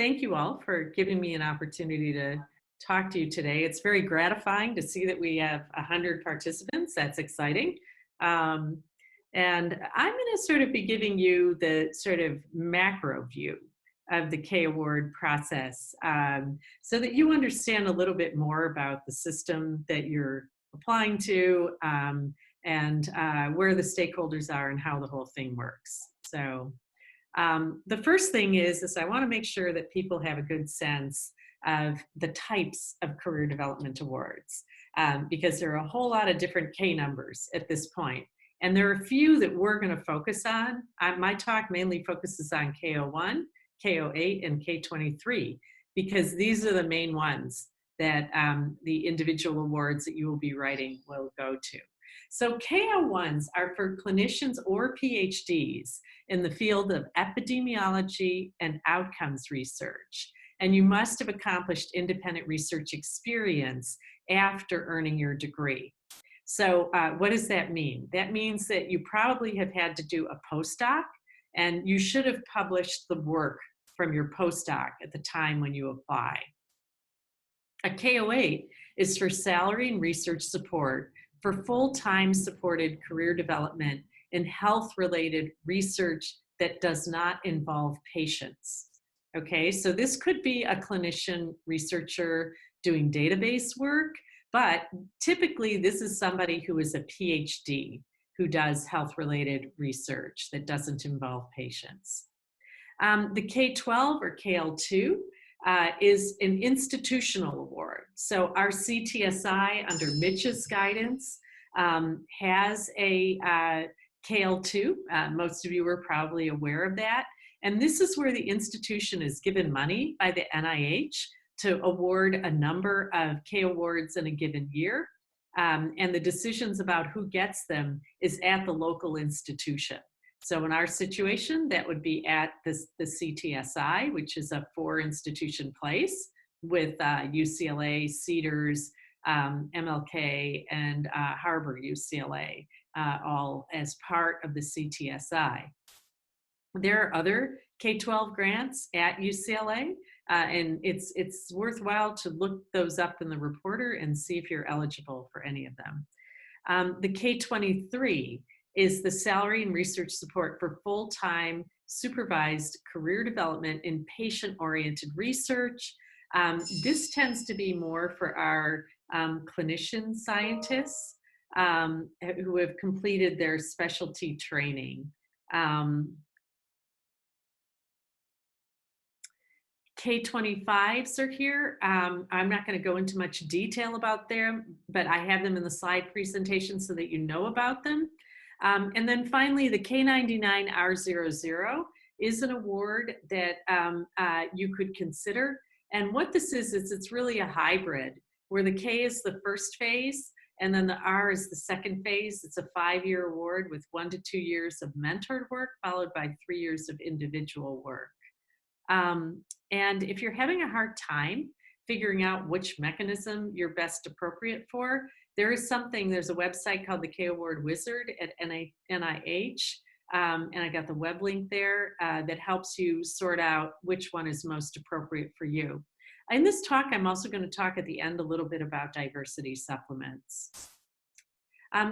thank you all for giving me an opportunity to talk to you today. It's very gratifying to see that we have 100 participants. That's exciting. Um, and I'm going to sort of be giving you the sort of macro view of the K Award process so that you understand a little bit more about the system that you're applying to and where the stakeholders are and how the whole thing works. So the first thing is I want to make sure that people have a good sense of the types of career development awards because there are a whole lot of different K numbers at this point. And there are a few that we're going to focus on. My talk mainly focuses on K01, K08, and K23 because these are the main ones that the individual awards that you will be writing will go to. So K01s are for clinicians or PhDs in the field of epidemiology and outcomes research. And you must have accomplished independent research experience after earning your degree. So what does that mean? That means that you probably have had to do a postdoc and you should have published the work from your postdoc at the time when you apply. A K08 is for salary and research support for full-time supported career development in health-related research that does not involve patients. Okay, so this could be a clinician researcher doing database work, but typically this is somebody who is a PhD who does health-related research that doesn't involve patients. The K12 or KL2 is an institutional award. So our CTSI, under Mitch's guidance, has a KL2. Most of you are probably aware of that. And this is where the institution is given money by the NIH to award a number of K awards in a given year. And the decisions about who gets them is at the local institution. So in our situation, that would be at the CTSI, which is a 4-institution place with UCLA, Cedars, MLK, and Harbor UCLA, all as part of the CTSI. There are other K-12 grants at UCLA, and it's worthwhile to look those up in the reporter and see if you're eligible for any of them. The K-23 is the salary and research support for full-time supervised career development in patient-oriented research. This tends to be more for our clinician scientists who have completed their specialty training. K25s are here. I'm not going to go into much detail about them, but I have them in the slide presentation so that you know about them. And then finally, the K99R00 is an award that you could consider. And what this is it's really a hybrid where the K is the first phase and then the R is the second phase. It's a 5-year award with 1 to 2 years of mentored work followed by 3 years of individual work. And if you're having a hard time figuring out which mechanism you're best appropriate for, there's a website called the K Award Wizard at NIH, and I got the web link there that helps you sort out which one is most appropriate for you. In this talk, I'm also going to talk at the end a little bit about diversity supplements.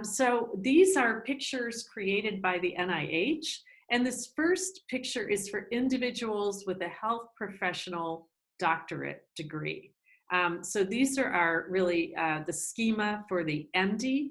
So these are pictures created by the NIH. And this first picture is for individuals with a health professional doctorate degree. So these are really the schema for the MD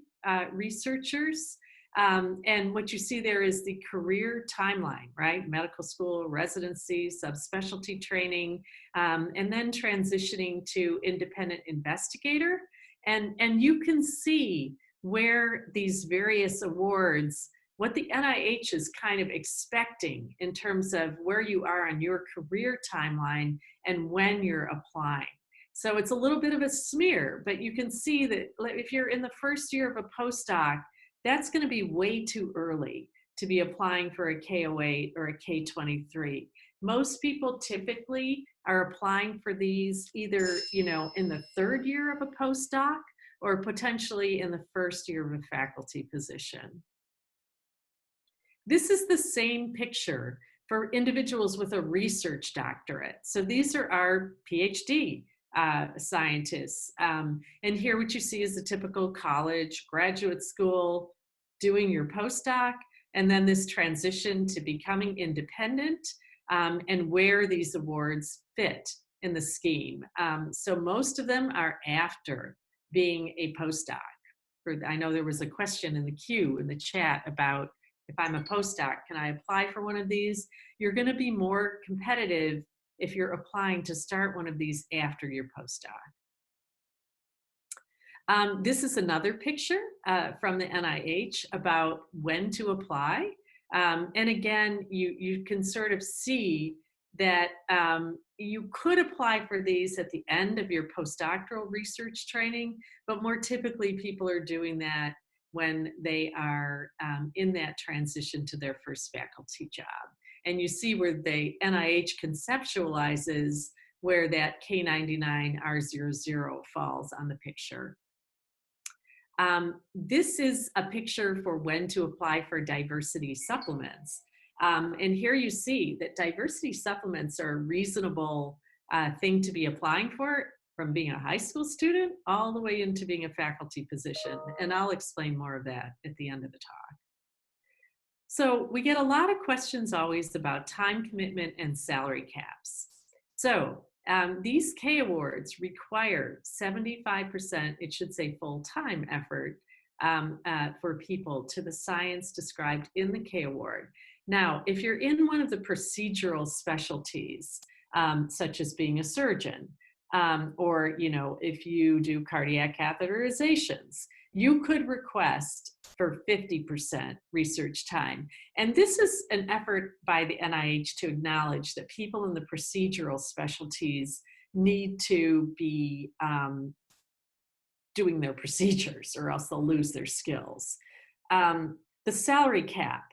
researchers. And what you see there is the career timeline, right? Medical school, residency, subspecialty training, and then transitioning to independent investigator. And you can see where these various awards, what the NIH is kind of expecting in terms of where you are on your career timeline and when you're applying. So it's a little bit of a smear, but you can see that if you're in the first year of a postdoc, that's going to be way too early to be applying for a K08 or a K23. Most people typically are applying for these either, in the 3rd year of a postdoc or potentially in the 1st year of a faculty position. This is the same picture for individuals with a research doctorate. So these are our PhD scientists. And here what you see is the typical college, graduate school, doing your postdoc, and then this transition to becoming independent, and where these awards fit in the scheme. So most of them are after being a postdoc. I know there was a question in the queue in the chat about, if I'm a postdoc, can I apply for one of these? You're going to be more competitive if you're applying to start one of these after your postdoc. This is another picture from the NIH about when to apply. And again, you can sort of see that you could apply for these at the end of your postdoctoral research training, but more typically people are doing that when they are in that transition to their first faculty job. And you see where the NIH conceptualizes where that K99R00 falls on the picture. This is a picture for when to apply for diversity supplements. And here you see that diversity supplements are a reasonable thing to be applying for, from being a high school student all the way into being a faculty position. And I'll explain more of that at the end of the talk. So we get a lot of questions always about time commitment and salary caps. So these K awards require 75%, it should say full-time effort for people to the science described in the K award. Now, if you're in one of the procedural specialties, such as being a surgeon, or if you do cardiac catheterizations, you could request for 50% research time. And this is an effort by the NIH to acknowledge that people in the procedural specialties need to be doing their procedures, or else they'll lose their skills. The salary cap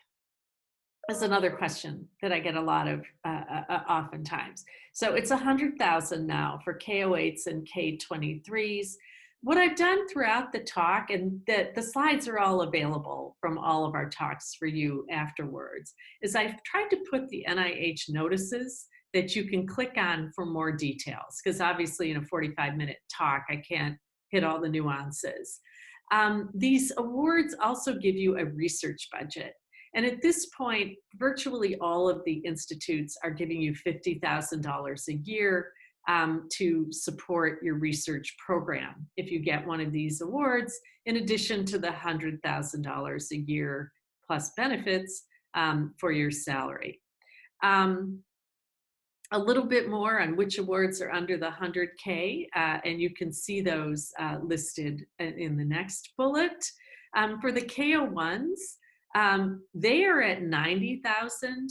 is another question that I get a lot of oftentimes. So it's $100,000 now for K08s and K23s. What I've done throughout the talk, and the slides are all available from all of our talks for you afterwards, is I've tried to put the NIH notices that you can click on for more details, because obviously in a 45-minute talk, I can't hit all the nuances. These awards also give you a research budget. And at this point, virtually all of the institutes are giving you $50,000 a year to support your research program if you get one of these awards, in addition to the $100,000 a year plus benefits for your salary. A little bit more on which awards are under the 100K, and you can see those listed in the next bullet. For the K01s, they are at 90,000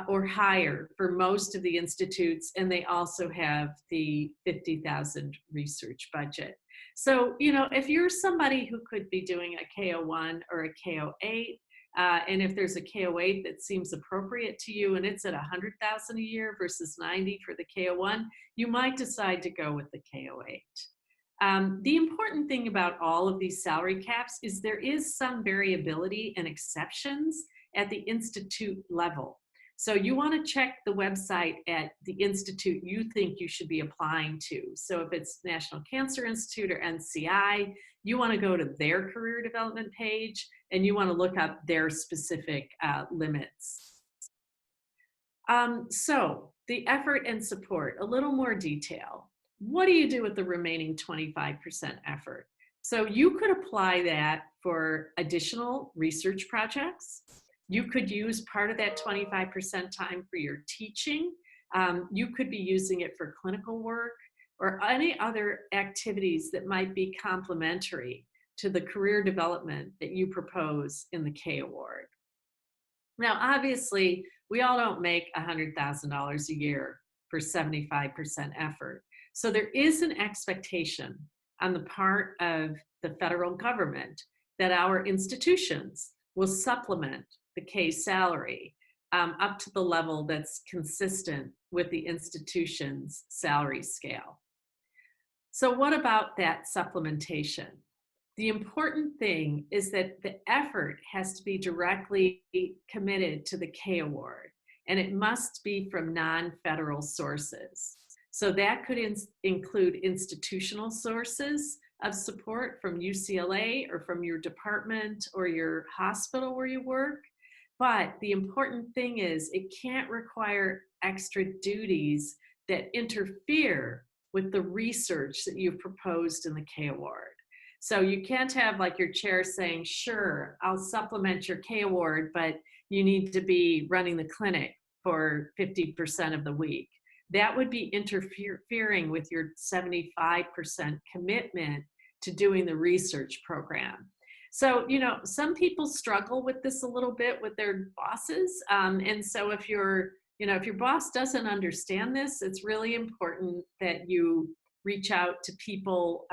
or higher for most of the institutes, and they also have the 50,000 research budget. So, if you're somebody who could be doing a K01 or a K08, and if there's a K08 that seems appropriate to you and it's at 100,000 a year versus 90 for the K01, you might decide to go with the K08. The important thing about all of these salary caps is there is some variability and exceptions at the institute level. So you want to check the website at the institute you think you should be applying to. So if it's National Cancer Institute or NCI, you want to go to their career development page and you want to look up their specific limits. So the effort and support, a little more detail. What do you do with the remaining 25% effort? So you could apply that for additional research projects. You could use part of that 25% time for your teaching. You could be using it for clinical work or any other activities that might be complementary to the career development that you propose in the K Award. Now, obviously, we all don't make $100,000 a year for 75% effort. So there is an expectation on the part of the federal government that our institutions will supplement the K salary up to the level that's consistent with the institution's salary scale. So what about that supplementation? The important thing is that the effort has to be directly committed to the K Award. and it must be from non-federal sources. So that could include institutional sources of support from UCLA or from your department or your hospital where you work. But the important thing is it can't require extra duties that interfere with the research that you've proposed in the K award. So you can't have like your chair saying, sure, I'll supplement your K award, but you need to be running the clinic for 50% of the week. That would be interfering with your 75% commitment to doing the research program. So, you know, some people struggle with this a little bit with their bosses. And so if your boss doesn't understand this, it's really important that you reach out to people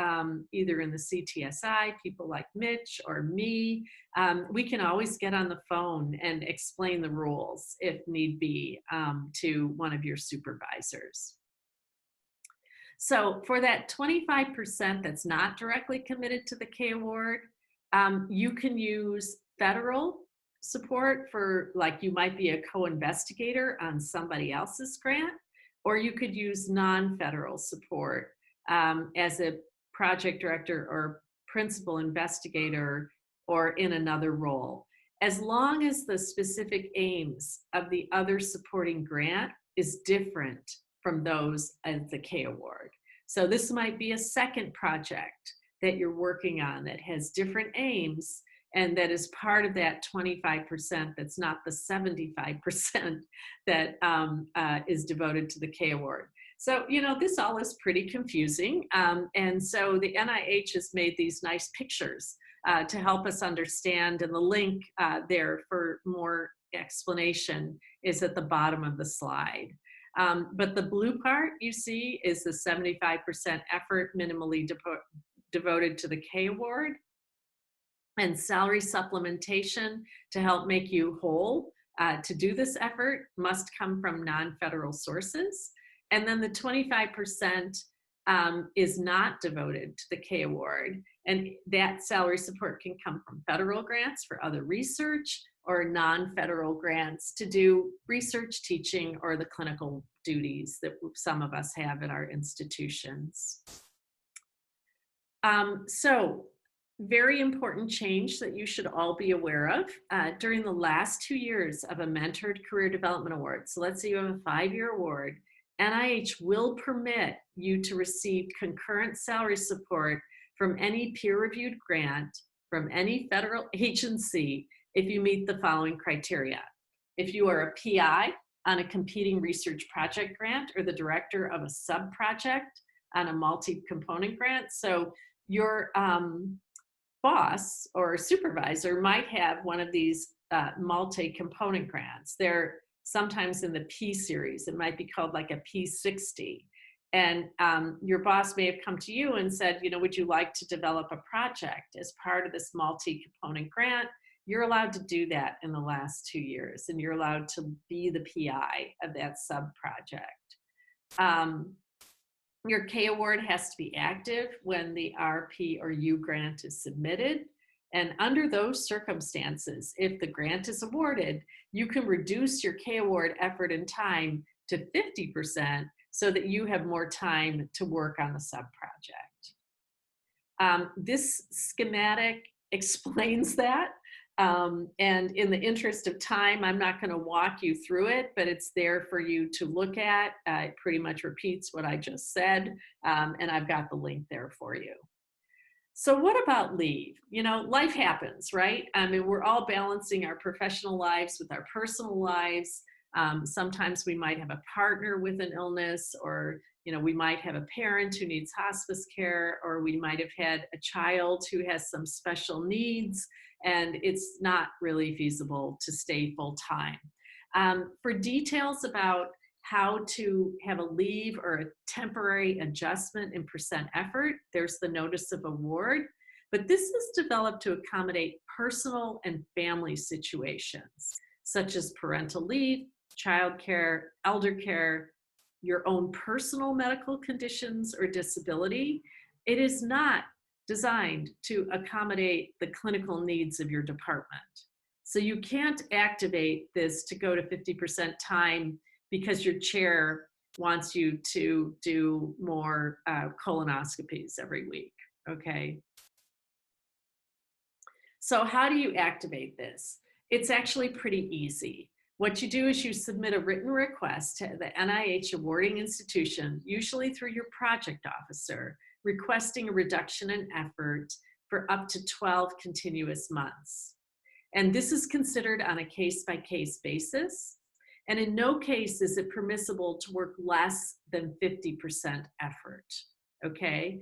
either in the CTSI, people like Mitch or me. We can always get on the phone and explain the rules if need be to one of your supervisors. So for that 25% that's not directly committed to the K award, you can use federal support for, like, you might be a co-investigator on somebody else's grant, or you could use non-federal support as a project director or principal investigator or in another role, as long as the specific aims of the other supporting grant is different from those of the K award. So this might be a second project that you're working on that has different aims and that is part of that 25% that's not the 75% that is devoted to the K award. So, you know, this all is pretty confusing. And so the NIH has made these nice pictures to help us understand, and the link there for more explanation is at the bottom of the slide. But the blue part you see is the 75% effort minimally devoted to the K award, and salary supplementation to help make you whole to do this effort must come from non-federal sources. And then the 25% is not devoted to the K award. And that salary support can come from federal grants for other research or non-federal grants to do research, teaching, or the clinical duties that some of us have in our institutions. So very important change that you should all be aware of during the last 2 years of a mentored career development award. So let's say you have a 5-year award. NIH will permit you to receive concurrent salary support from any peer-reviewed grant from any federal agency if you meet the following criteria. If you are a PI on a competing research project grant or the director of a sub-project on a multi-component grant. So your boss or supervisor might have one of these multi-component grants. They're sometimes in the P series. It might be called like a P60. And your boss may have come to you and said, you know, would you like to develop a project as part of this multi-component grant? You're allowed to do that in the last 2 years, and you're allowed to be the PI of that sub-project. Your K award has to be active when the RP or U grant is submitted. And under those circumstances, if the grant is awarded, you can reduce your K award effort and time to 50% so that you have more time to work on the sub-project. This schematic explains that. And in the interest of time, I'm not going to walk you through it, but it's there for you to look at. It pretty much repeats what I just said, and I've got the link there for you. So what about leave? You know, life happens, right? I mean, we're all balancing our professional lives with our personal lives. Sometimes we might have a partner with an illness, or, you know, we might have a parent who needs hospice care, or we might have had a child who has some special needs, and it's not really feasible to stay full time. For details about how to have a leave or a temporary adjustment in percent effort, there's the notice of award. But this is developed to accommodate personal and family situations, such as parental leave, childcare, elder care, your own personal medical conditions or disability. It is not designed to accommodate the clinical needs of your department. So you can't activate this to go to 50% time because your chair wants you to do more colonoscopies every week, okay? So how do you activate this? It's actually pretty easy. What you do is you submit a written request to the NIH awarding institution, usually through your project officer, requesting a reduction in effort for up to 12 continuous months. And this is considered on a case-by-case basis. And in no case is it permissible to work less than 50% effort, okay?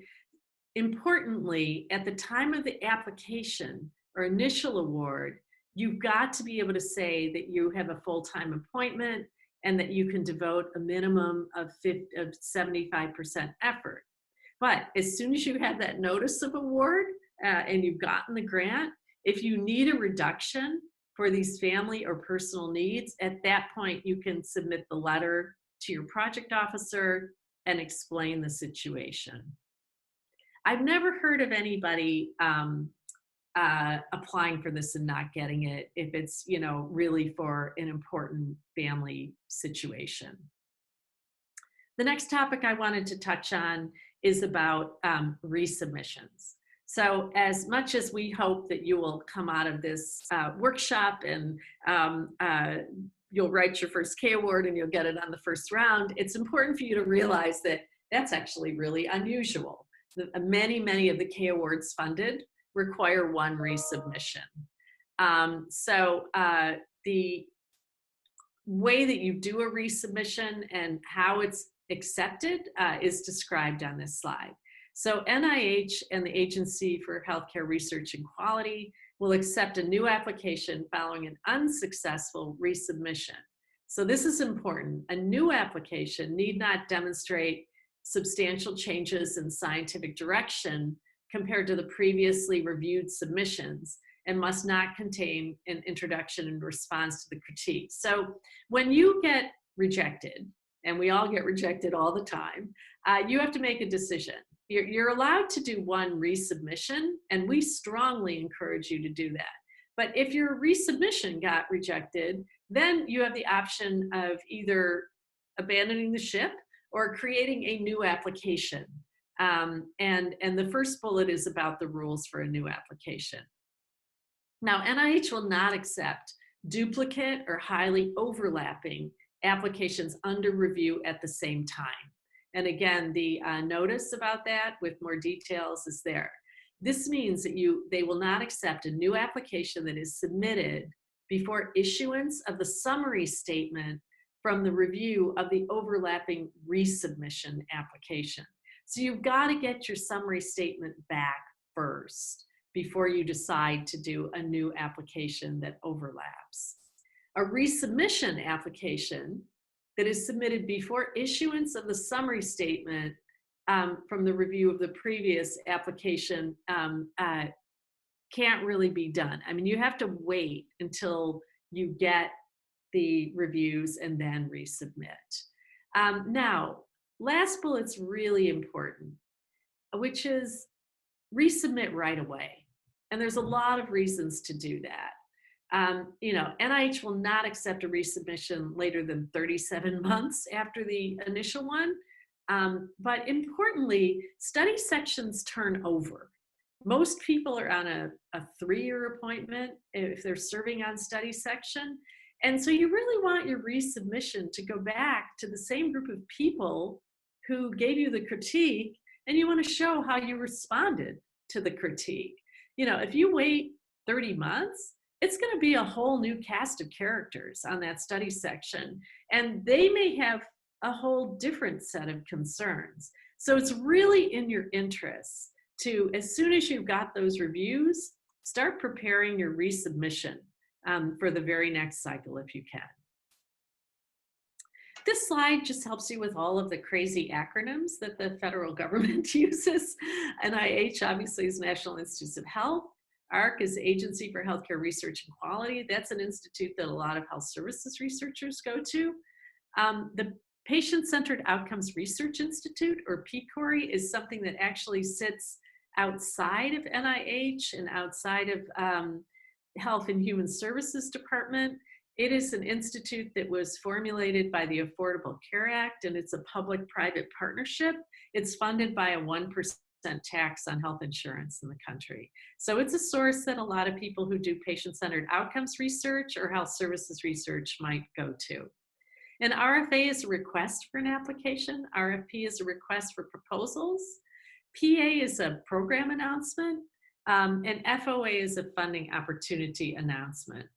Importantly, at the time of the application or initial award, you've got to be able to say that you have a full-time appointment and that you can devote a minimum of 75% effort. But as soon as you have that notice of award and you've gotten the grant, if you need a reduction for these family or personal needs, at that point you can submit the letter to your project officer and explain the situation. I've never heard of anybody applying for this and not getting it if it's, you know, really for an important family situation. The next topic I wanted to touch on is about resubmissions. So as much as we hope that you will come out of this workshop and you'll write your first K award and you'll get it on the first round, it's important for you to realize that that's actually really unusual. Many of the K awards funded require one resubmission. The way that you do a resubmission and how it's accepted is described on this slide. So NIH and the Agency for Healthcare Research and Quality will accept a new application following an unsuccessful resubmission. So this is important. A new application need not demonstrate substantial changes in scientific direction compared to the previously reviewed submissions and must not contain an introduction and response to the critique. So when you get rejected, and we all get rejected all the time, you have to make a decision. You're allowed to do one resubmission, and we strongly encourage you to do that. But if your resubmission got rejected, then you have the option of either abandoning the ship or creating a new application. And the first bullet is about the rules for a new application. Now, NIH will not accept duplicate or highly overlapping applications under review at the same time. And again, the notice about that with more details is there. This means that they will not accept a new application that is submitted before issuance of the summary statement from the review of the overlapping resubmission application. So you've got to get your summary statement back first before you decide to do a new application that overlaps. A resubmission application that is submitted before issuance of the summary statement from the review of the previous application can't really be done. I mean, you have to wait until you get the reviews and then resubmit. Now, last bullet's really important, which is resubmit right away. And there's a lot of reasons to do that. NIH will not accept a resubmission later than 37 months after the initial one. But importantly, study sections turn over. Most people are on a 3-year appointment if they're serving on study section. And so you really want your resubmission to go back to the same group of people who gave you the critique, and you want to show how you responded to the critique. You know, if you wait 30 months, it's going to be a whole new cast of characters on that study section, and they may have a whole different set of concerns. So it's really in your interest to, as soon as you've got those reviews, start preparing your resubmission for the very next cycle if you can. This slide just helps you with all of the crazy acronyms that the federal government uses. NIH obviously is National Institutes of Health. AHRQ is Agency for Healthcare Research and Quality. That's an institute that a lot of health services researchers go to. The Patient-Centered Outcomes Research Institute, or PCORI, is something that actually sits outside of NIH and outside of Health and Human Services Department. It is an institute that was formulated by the Affordable Care Act, and it's a public-private partnership. It's funded by a 1% tax on health insurance in the country. So it's a source that a lot of people who do patient-centered outcomes research or health services research might go to. An RFA is a request for an application. RFP is a request for proposals. PA is a program announcement. And FOA is a funding opportunity announcement.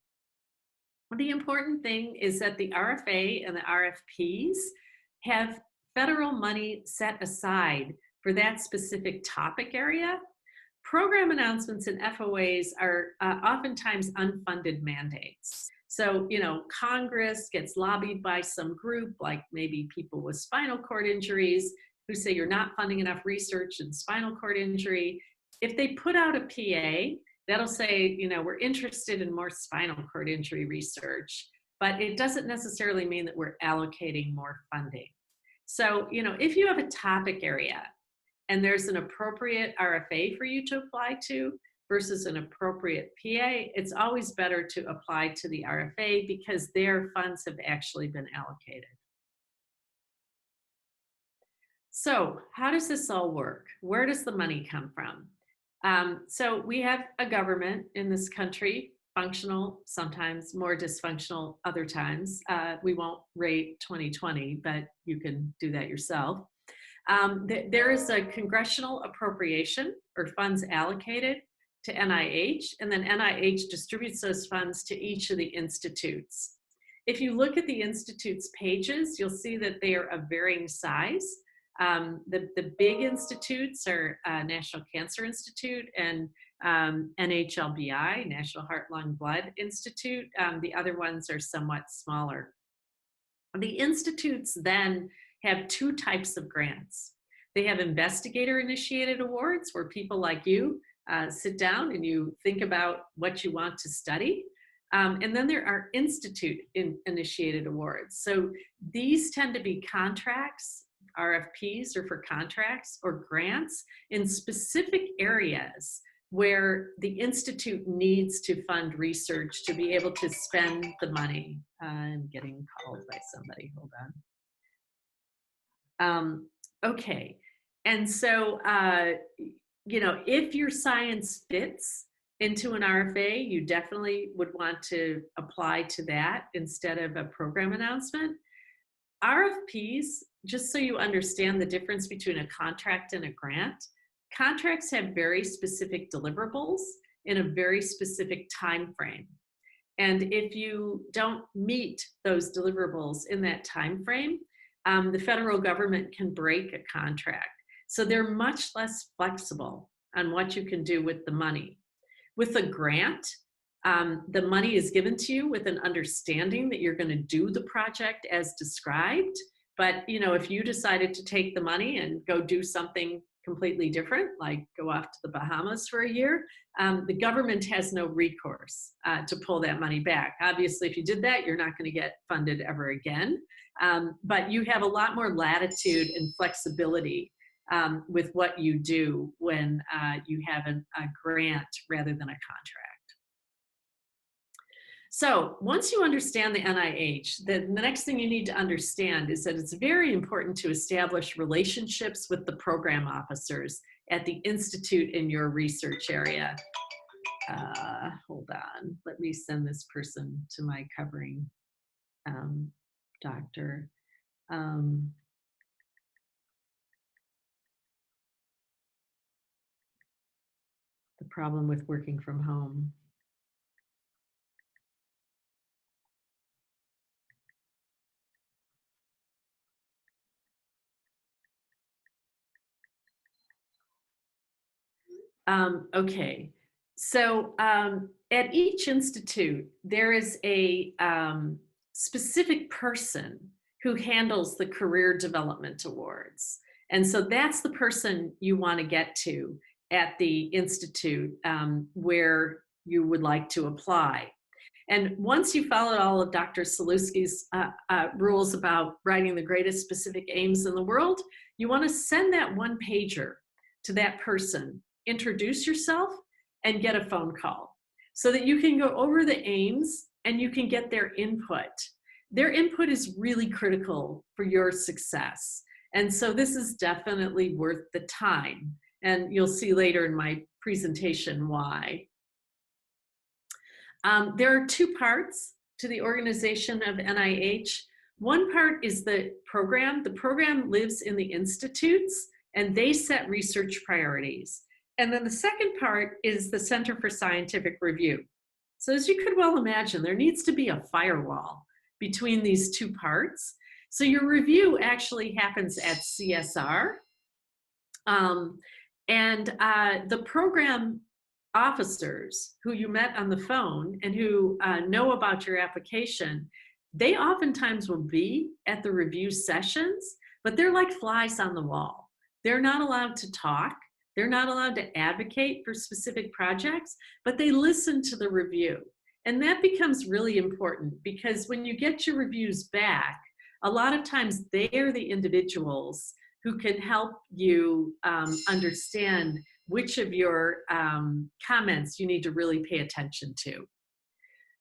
The important thing is that the RFA and the RFPs have federal money set aside for that specific topic area. Program announcements and FOAs are oftentimes unfunded mandates. So, you know, Congress gets lobbied by some group, like maybe people with spinal cord injuries, who say you're not funding enough research in spinal cord injury. If they put out a PA, that'll say, you know, we're interested in more spinal cord injury research, but it doesn't necessarily mean that we're allocating more funding. So, you know, if you have a topic area and there's an appropriate RFA for you to apply to versus an appropriate PA, it's always better to apply to the RFA because their funds have actually been allocated. So how does this all work? Where does the money come from? So we have a government in this country, functional, sometimes more dysfunctional other times. We won't rate 2020, but you can do that yourself. There is a Congressional Appropriation or funds allocated to NIH, and then NIH distributes those funds to each of the institutes. If you look at the institute's pages, you'll see that they are of varying size. The big institutes are National Cancer Institute and NHLBI, National Heart, Lung, Blood Institute. The other ones are somewhat smaller. The institutes then have two types of grants. They have investigator-initiated awards where people like you sit down and you think about what you want to study. And then there are institute-initiated awards. So these tend to be contracts. RFPs are for contracts or grants in specific areas where the institute needs to fund research to be able to spend the money. I'm getting called by somebody, hold on. Okay, and so, you know, if your science fits into an RFA, you definitely would want to apply to that instead of a program announcement. RFPs, just so you understand the difference between a contract and a grant, contracts have very specific deliverables in a very specific time frame. And if you don't meet those deliverables in that time frame, the federal government can break a contract. So they're much less flexible on what you can do with the money. With a grant, the money is given to you with an understanding that you're going to do the project as described. But, you know, if you decided to take the money and go do something completely different, like go off to the Bahamas for a year, the government has no recourse to pull that money back. Obviously, if you did that, you're not going to get funded ever again. But you have a lot more latitude and flexibility with what you do when you have a grant rather than a contract. So once you understand the NIH, the next thing you need to understand is that it's very important to establish relationships with the program officers at the institute in your research area. Hold on, let me send this person to my covering doctor. The problem with working from home. Okay, so at each institute, there is a specific person who handles the career development awards. And so that's the person you want to get to at the institute where you would like to apply. And once you followed all of Dr. Saluski's rules about writing the greatest specific aims in the world, you want to send that one pager to that person, introduce yourself, and get a phone call. so that you can go over the aims and you can get their input. Their input is really critical for your success. And so this is definitely worth the time. And you'll see later in my presentation why. There are two parts to the Organization of NIH. One part is the program. The program lives in the institutes and they set research priorities. And then the second part is the Center for Scientific Review. So as you could well imagine, there needs to be a firewall between these two parts. So your review actually happens at CSR. The program officers who you met on the phone and who know about your application, they oftentimes will be at the review sessions, but they're like flies on the wall. They're not allowed to talk. They're not allowed to advocate for specific projects, but they listen to the review. And that becomes really important because when you get your reviews back, a lot of times they're the individuals who can help you understand which of your comments you need to really pay attention to.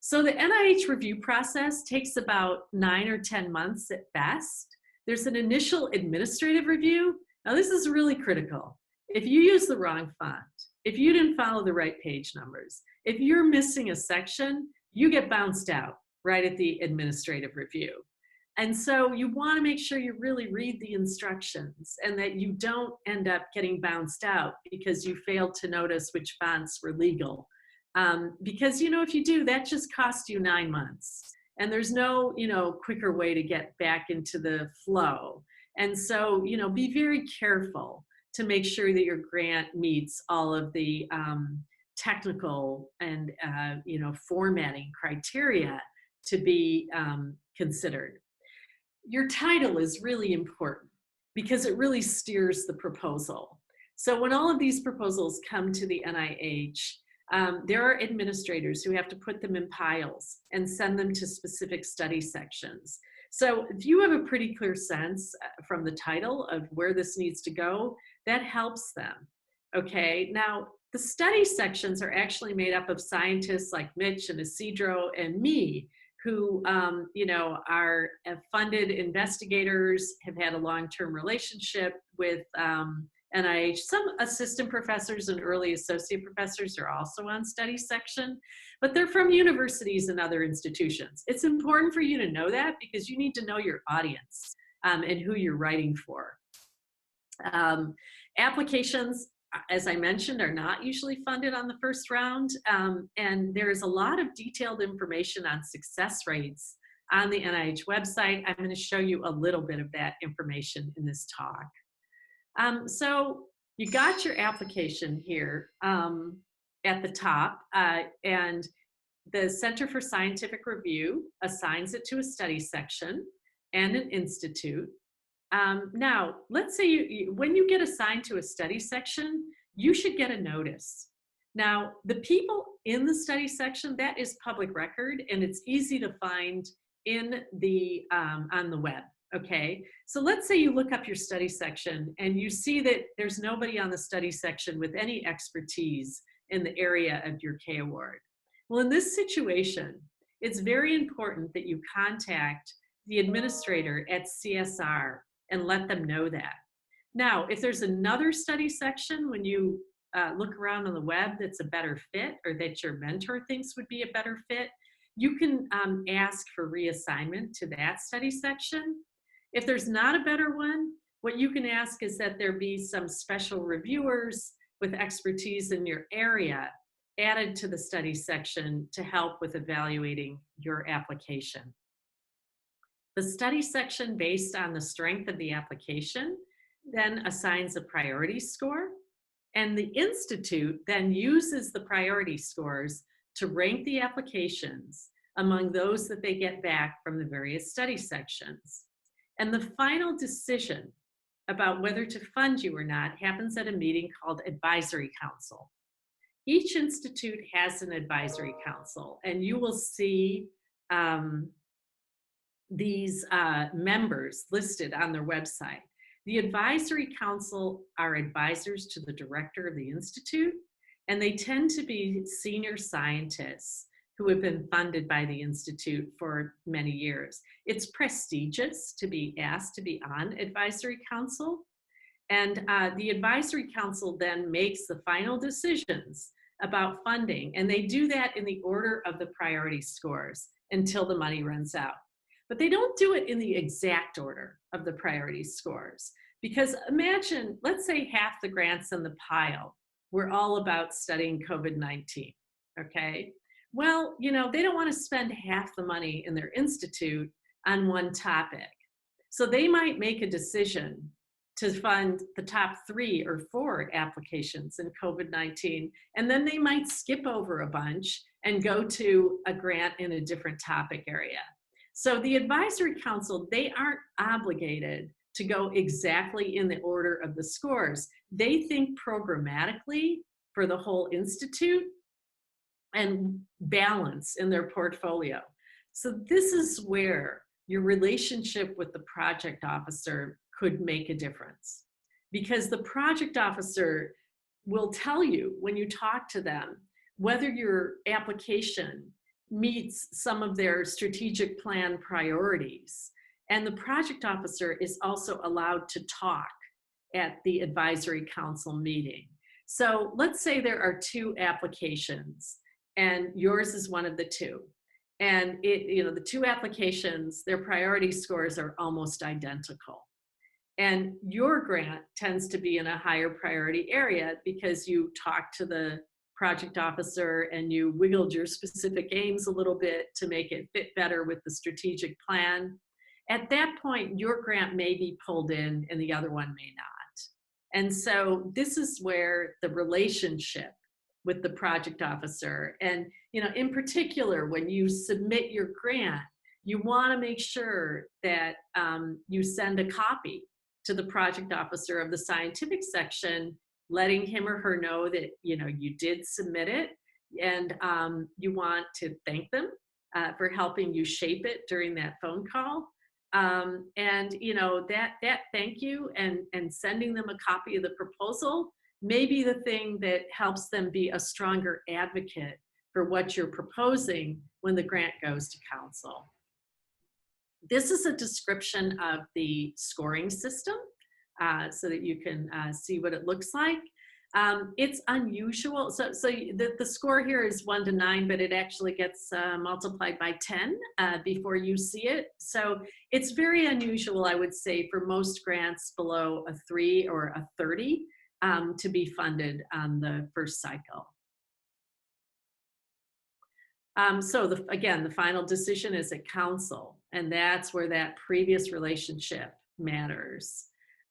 So the NIH review process takes about 9 or 10 months at best. There's an initial administrative review. Now this is really critical. If you use the wrong font, if you didn't follow the right page numbers, if you're missing a section, you get bounced out right at the administrative review. And so you want to make sure you really read the instructions and that you don't end up getting bounced out because you failed to notice which fonts were legal. Because, you know, if you do, that just costs you 9 months. And there's no, you know, quicker way to get back into the flow. And so, you know, be very careful to make sure that your grant meets all of the technical and, you know, formatting criteria to be considered. Your title is really important because it really steers the proposal. So when all of these proposals come to the NIH, there are administrators who have to put them in piles and send them to specific study sections. So if you have a pretty clear sense from the title of where this needs to go, that helps them, okay? Now, the study sections are actually made up of scientists like Mitch and Isidro and me, who you know, are funded investigators, have had a long-term relationship with NIH. Some assistant professors and early associate professors are also on study section, but they're from universities and other institutions. It's important for you to know that because you need to know your audience and who you're writing for. Applications, as I mentioned, are not usually funded on the first round, and there's a lot of detailed information on success rates on the NIH website. I'm going to show you a little bit of that information in this talk. So you got your application here at the top, and the Center for Scientific Review assigns it to a study section and an institute. Now, let's say when you get assigned to a study section, you should get a notice. Now, the people in the study section, that is public record, and it's easy to find in the, on the web, okay? So let's say you look up your study section and you see that there's nobody on the study section with any expertise in the area of your K award. Well, in this situation, it's very important that you contact the administrator at CSR and let them know that. Now, if there's another study section when you look around on the web that's a better fit or that your mentor thinks would be a better fit, you can ask for reassignment to that study section. If there's not a better one, what you can ask is that there be some special reviewers with expertise in your area added to the study section to help with evaluating your application. The study section, based on the strength of the application, then assigns a priority score, and the institute then uses the priority scores to rank the applications among those that they get back from the various study sections. And the final decision about whether to fund you or not happens at a meeting called Advisory Council. Each institute has an advisory council, and you will see these members listed on their website. The advisory council are advisors to the director of the institute, and they tend to be senior scientists who have been funded by the Institute for many years. It's prestigious to be asked to be on advisory council, and the advisory council then makes the final decisions about funding, and they do that in the order of the priority scores until the money runs out. But they don't do it in the exact order of the priority scores, because imagine, let's say half the grants in the pile were all about studying COVID-19, okay? Well, you know, they don't want to spend half the money in their institute on one topic. So they might make a decision to fund the top 3 or 4 applications in COVID-19, and then they might skip over a bunch and go to a grant in a different topic area. So the advisory council, they aren't obligated to go exactly in the order of the scores. They think programmatically for the whole institute and balance in their portfolio. So this is where your relationship with the project officer could make a difference, because the project officer will tell you when you talk to them whether your application meets some of their strategic plan priorities. And the project officer is also allowed to talk at the advisory council meeting. So let's say there are 2 applications and yours is one of the 2. And the 2 applications, their priority scores are almost identical. And your grant tends to be in a higher priority area because you talk to the project officer and you wiggled your specific aims a little bit to make it fit better with the strategic plan. At that point, your grant may be pulled in and the other one may not. And so this is where the relationship with the project officer, and in particular, when you submit your grant, you want to make sure that you send a copy to the project officer of the scientific section, letting him or her know that you did submit it, and you want to thank them for helping you shape it during that phone call. And that thank you and sending them a copy of the proposal may be the thing that helps them be a stronger advocate for what you're proposing when the grant goes to council. This is a description of the scoring system so that you can see what it looks like. It's unusual. So the score here is 1 to 9, but it actually gets multiplied by 10 before you see it. So it's very unusual, I would say, for most grants below a 3 or a 30 to be funded on the first cycle. Again, the final decision is at council, and that's where that previous relationship matters.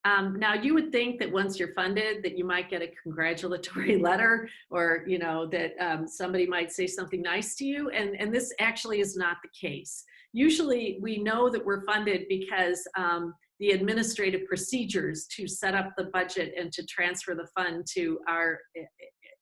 Now, you would think that once you're funded that you might get a congratulatory letter, or that somebody might say something nice to you, and this actually is not the case. Usually we know that we're funded because the administrative procedures to set up the budget and to transfer the fund to our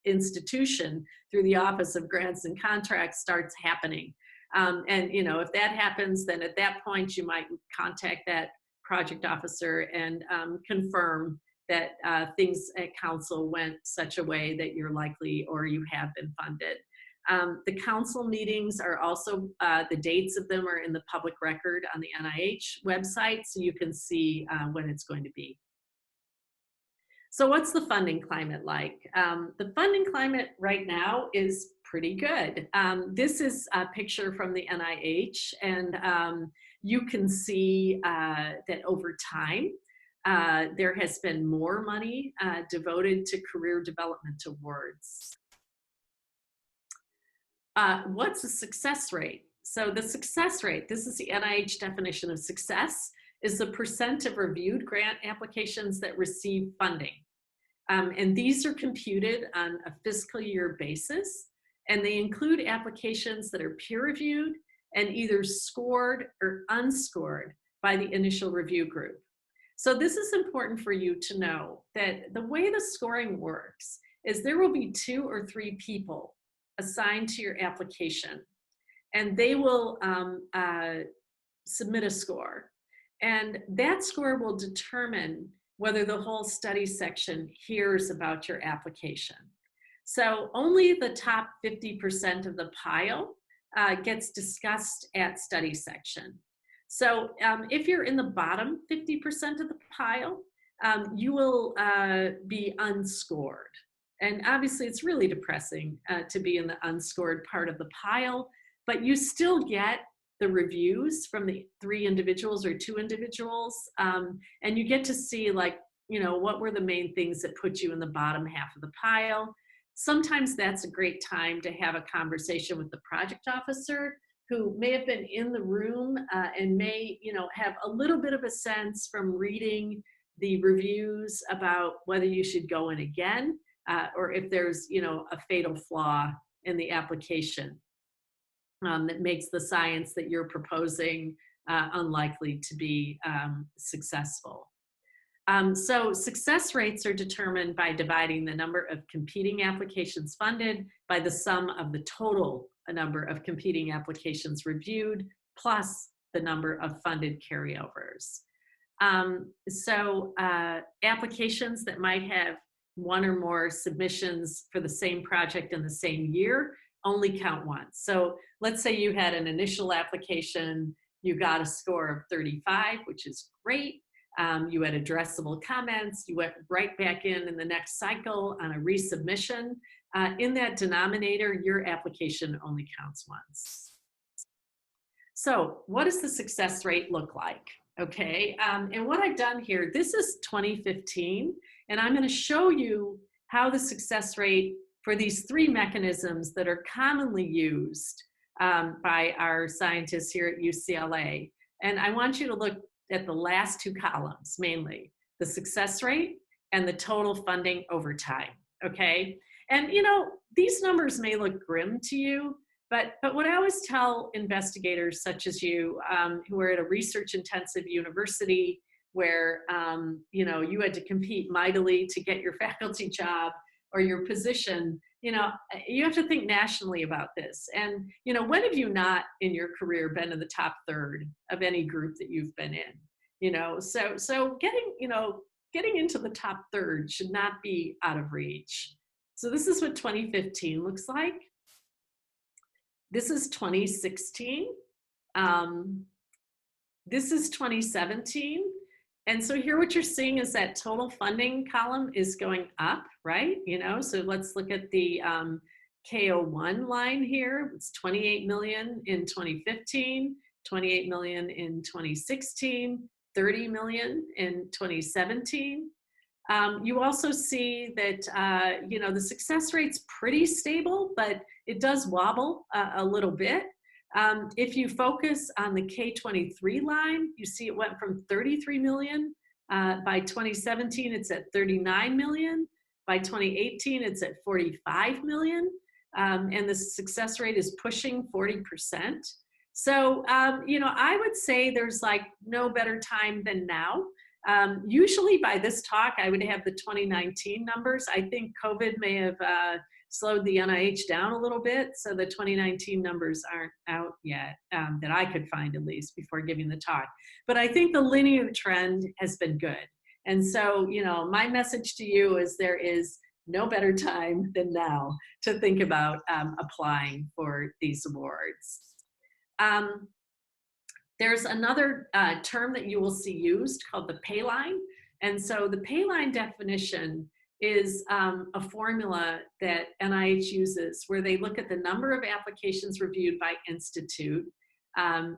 institution through the Office of Grants and Contracts starts happening. And if that happens, then at that point you might contact that project officer and confirm that things at council went such a way that you're likely or you have been funded. The council meetings are also, the dates of them are in the public record on the NIH website, so you can see when it's going to be. So what's the funding climate like? The funding climate right now is pretty good. This is a picture from the NIH, and you can see that over time, there has been more money devoted to career development awards. What's a success rate? So the success rate, this is the NIH definition of success, is the % of reviewed grant applications that receive funding. And these are computed on a fiscal year basis, and they include applications that are peer-reviewed and either scored or unscored by the initial review group. So this is important for you to know, that the way the scoring works is there will be 2 or 3 people assigned to your application, and they will submit a score. And that score will determine whether the whole study section hears about your application. So only the top 50% of the pile gets discussed at study section. So if you're in the bottom 50% of the pile, you will be unscored. And obviously it's really depressing to be in the unscored part of the pile, but you still get the reviews from the 3 individuals or 2 individuals, and you get to see, like, you know, what were the main things that put you in the bottom half of the pile. Sometimes that's a great time to have a conversation with the project officer, who may have been in the room and may, you know, have a little bit of a sense from reading the reviews about whether you should go in again, or if there's, you know, a fatal flaw in the application that makes the science that you're proposing unlikely to be successful. So success rates are determined by dividing the number of competing applications funded by the sum of the total number of competing applications reviewed plus the number of funded carryovers. Applications that might have 1 or more submissions for the same project in the same year only count once. So let's say you had an initial application, you got a score of 35, which is great. You had addressable comments, you went right back in the next cycle on a resubmission. In that denominator, your application only counts once. So what does the success rate look like? Okay, and what I've done here, this is 2015, and I'm going to show you how the success rate for these 3 mechanisms that are commonly used by our scientists here at UCLA. And I want you to look at the last 2 columns, mainly the success rate and the total funding over time, okay? And you know, these numbers may look grim to you, but what I always tell investigators such as you, who are at a research intensive university where you know, you had to compete mightily to get your faculty job or your position, you know, you have to think nationally about this. And, you know, when have you not in your career been in the top 1/3 of any group that you've been in? You know, so getting, you know, getting into the top 1/3 should not be out of reach. So this is what 2015 looks like. This is 2016. This is 2017. And so here what you're seeing is that total funding column is going up, right? You know, so let's look at the K01 line here. It's 28 million in 2015, 28 million in 2016, 30 million in 2017. You also see that, you know, the success rate's pretty stable, but it does wobble a little bit. If you focus on the K23 line, you see it went from 33 million. By 2017, it's at 39 million. By 2018, it's at 45 million. And the success rate is pushing 40%. So, you know, I would say there's like no better time than now. Usually by this talk, I would have the 2019 numbers. I think COVID may have slowed the NIH down a little bit, so the 2019 numbers aren't out yet, that I could find at least before giving the talk. But I think the linear trend has been good. And so, you know, my message to you is there is no better time than now to think about applying for these awards. There's another term that you will see used called the Payline. And so the Payline definition is a formula that NIH uses where they look at the number of applications reviewed by institute, by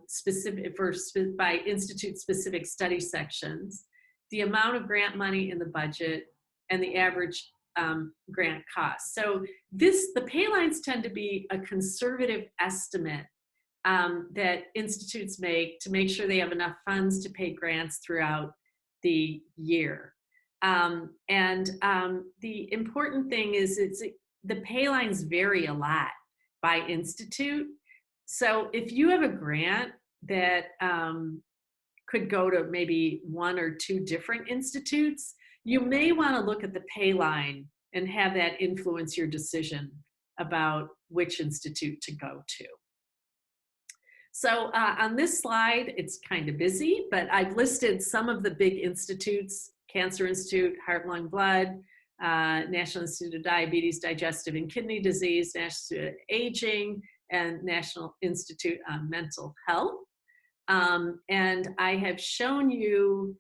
institute-specific study sections, the amount of grant money in the budget, and the average grant cost. So the Paylines tend to be a conservative estimate that institutes make to make sure they have enough funds to pay grants throughout the year. The important thing is the Paylines vary a lot by institute. So if you have a grant that could go to maybe 1 or 2 different institutes, you may want to look at the Payline and have that influence your decision about which institute to go to. So on this slide, it's kind of busy, but I've listed some of the big institutes: Cancer Institute, Heart, Lung, Blood, National Institute of Diabetes, Digestive and Kidney Disease, National Institute of Aging, and National Institute on Mental Health. And I have shown you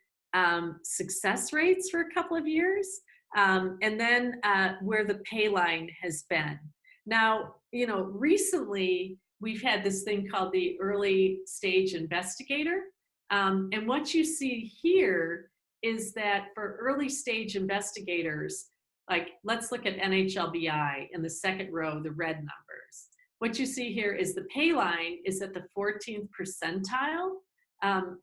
success rates for a couple of years, and then where the Payline has been. Now, you know, recently we've had this thing called the Early Stage Investigator. And what you see here is that for early stage investigators, like let's look at NHLBI in the second row, the red numbers. What you see here is the Payline is at the 14th percentile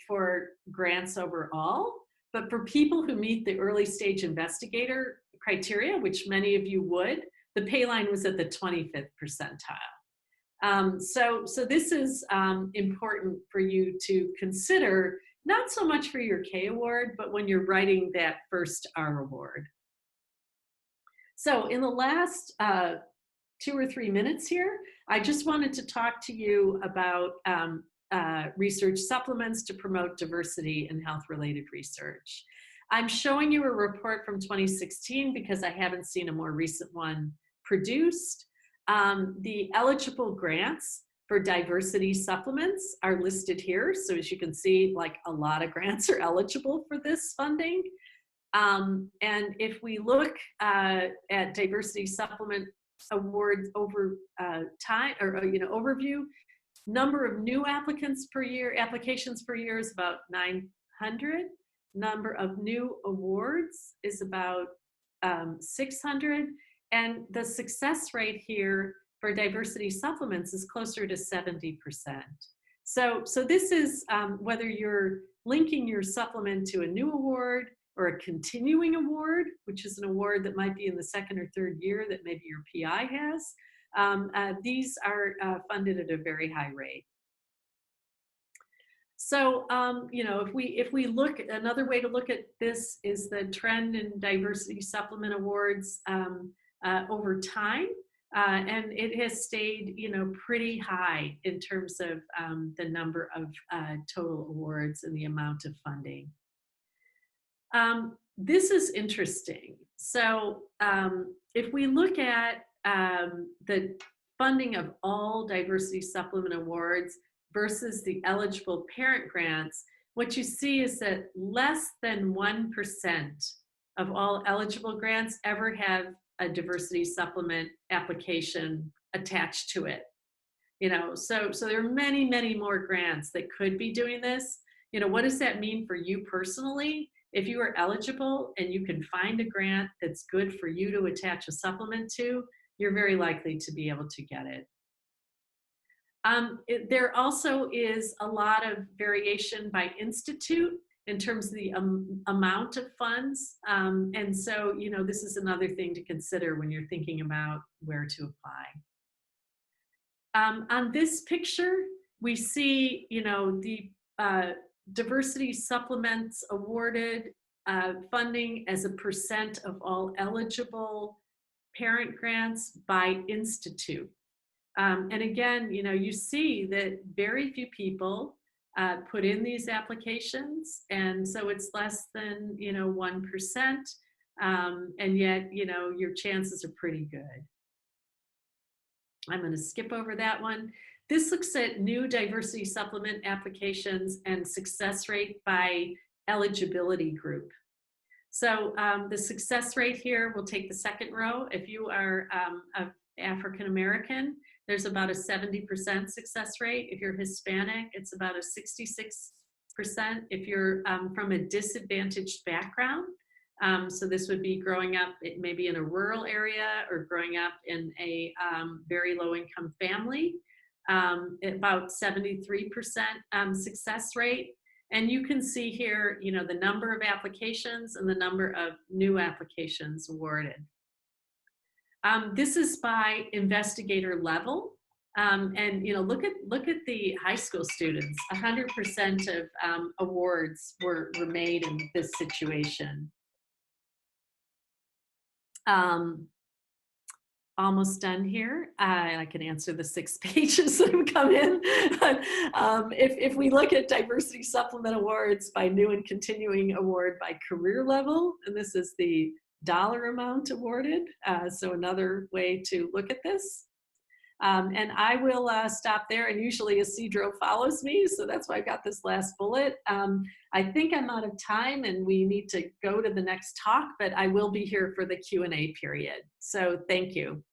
for grants overall. But for people who meet the early stage investigator criteria, which many of you would, the Payline was at the 25th percentile. So this is important for you to consider, not so much for your K award, but when you're writing that first R award. So in the last 2 or 3 minutes here, I just wanted to talk to you about research supplements to promote diversity in health-related research. I'm showing you a report from 2016 because I haven't seen a more recent one produced. The eligible grants for diversity supplements are listed here. So as you can see, like a lot of grants are eligible for this funding. And if we look at diversity supplement awards over time, or overview, number of new applications per year is about 900. Number of new awards is about 600. And the success rate here for diversity supplements is closer to 70%. So this is whether you're linking your supplement to a new award or a continuing award, which is an award that might be in the second or third year that maybe your PI has. These are funded at a very high rate. So, if we look, another way to look at this is the trend in diversity supplement awards over time. And it has stayed, pretty high in terms of the number of total awards and the amount of funding. This is interesting. So if we look at the funding of all diversity supplement awards versus the eligible parent grants, what you see is that less than 1% of all eligible grants ever have a diversity supplement application attached to it. So there are many, many more grants that could be doing this. What does that mean for you personally? If you are eligible and you can find a grant that's good for you to attach a supplement to, you're very likely to be able to get it. There also is a lot of variation by institute in terms of the amount of funds. And so, this is another thing to consider when you're thinking about where to apply. On this picture, we see, the diversity supplements awarded funding as a percent of all eligible parent grants by institute. And again, you see that very few people put in these applications, and so it's less than 1%, and yet your chances are pretty good. I'm going to skip over that one. This looks at new diversity supplement applications and success rate by eligibility group. So the success rate here, we'll take the second row. If you are African American, there's about a 70% success rate. If you're Hispanic, it's about a 66%. If you're from a disadvantaged background, so this would be growing up maybe in a rural area or growing up in a very low income family, about 73% success rate. And you can see here, the number of applications and the number of new applications awarded. This is by investigator level. And look at the high school students. 100% of awards were made in this situation. Almost done here. I can answer the 6 pages that have come in. If we look at diversity supplement awards by new and continuing award by career level, and this is the dollar amount awarded. So another way to look at this. And I will stop there, and usually Isidro follows me, so that's why I got this last bullet. I think I'm out of time and we need to go to the next talk, but I will be here for the Q&A period. So thank you.